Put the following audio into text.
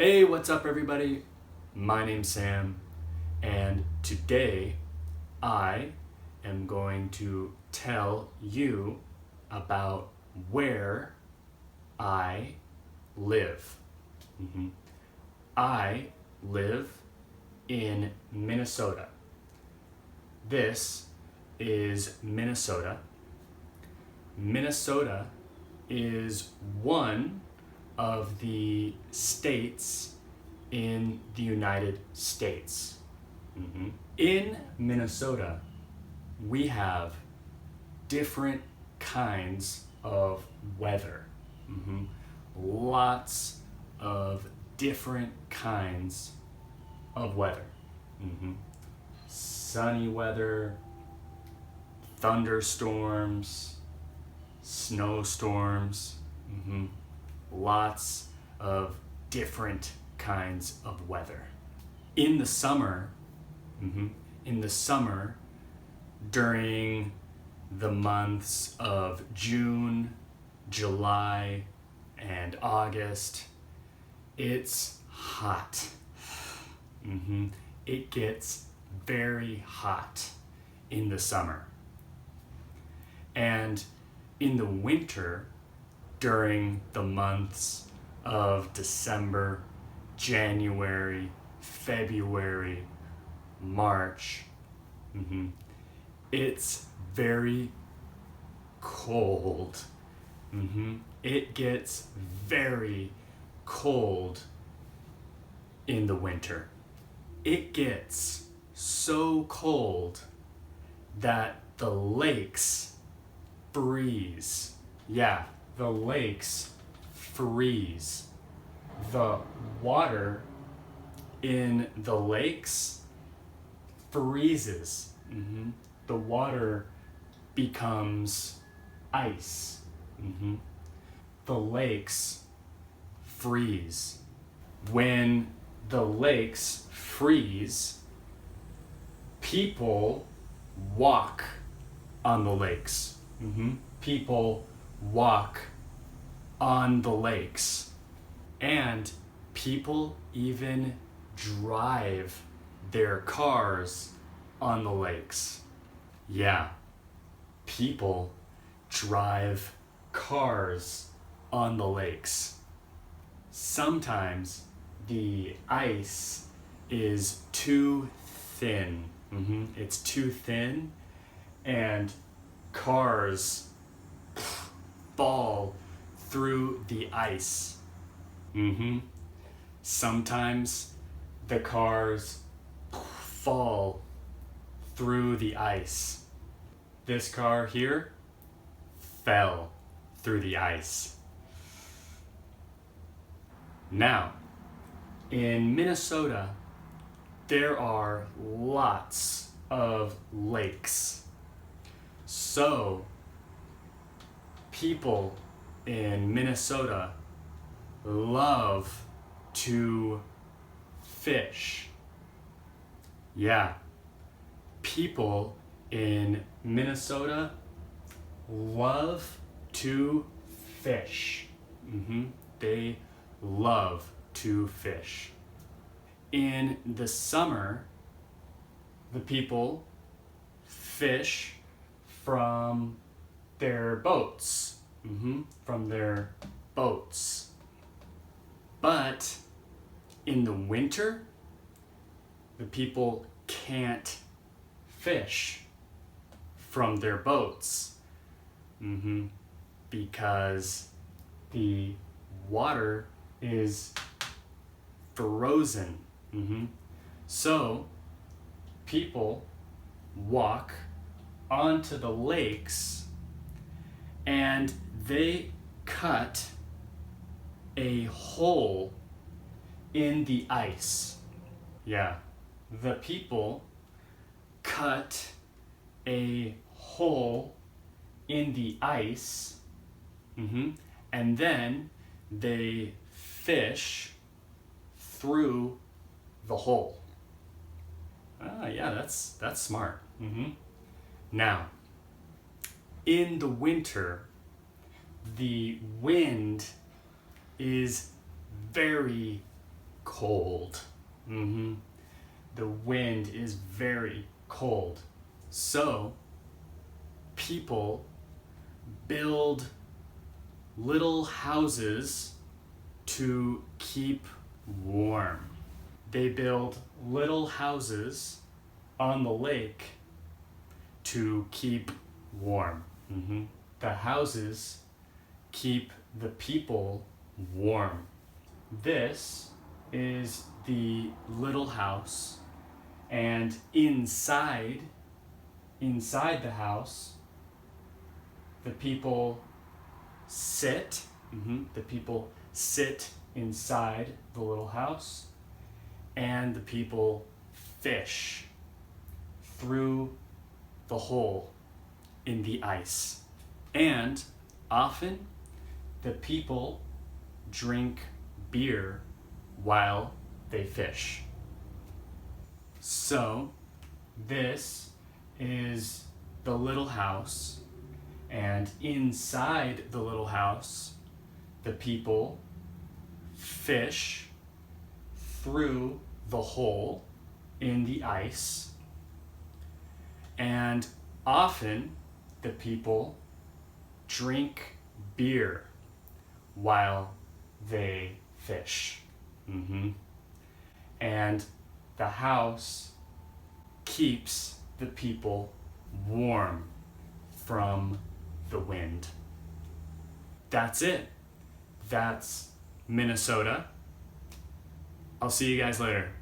Hey, what's up, everybody? My name's Sam, and today I am going to tell you about where I live. Mhm. I live in Minnesota. This is Minnesota. Minnesota is one of the states in the United States. In Minnesota, we have different kinds of weather. Lots of different kinds of weather. Sunny weather, thunderstorms, snowstorms, lots of different kinds of weather. In the summer, during the months of June, July, and August, it's hot. It gets very hot in the summer. And in the winter, during the months of December, January, February, March, it's very cold. It gets very cold in the winter. It gets so cold that the lakes freeze. Yeah, the lakes freeze. The water in the lakes freezes. The water becomes ice. The lakes freeze. When the lakes freeze, people walk on the lakes. People walk on the lakes. And people even drive their cars on the lakes. Yeah, people drive cars on the lakes. Sometimes the ice is too thin. It's too thin, and cars fall through the ice. Sometimes the cars fall through the ice. This car here fell through the ice. Now, in Minnesota, there are lots of lakes. So, people in Minnesota love to fish. Yeah, people in Minnesota love to fish. They love to fish. In the summer, the people fish from their boats. From their boats. But in the winter, the people can't fish from their boats. Because the water is frozen. So people walk onto the lakes and they cut a hole in the ice. Yeah, the people cut a hole in the ice, and then they fish through the hole. Yeah, that's smart. Now, in the winter, the wind is very cold. The wind is very cold. So people build little houses to keep warm. They build little houses on the lake to keep warm. The houses keep the people warm. This is the little house, and inside the house, the people sit. The people sit inside the little house, and the people fish through the hole in the ice. And often the people drink beer while they fish. So this is the little house, and inside the little house, the people fish through the hole in the ice, and often the people drink beer while they fish. And the house keeps the people warm from the wind. That's it. That's Minnesota. I'll see you guys later.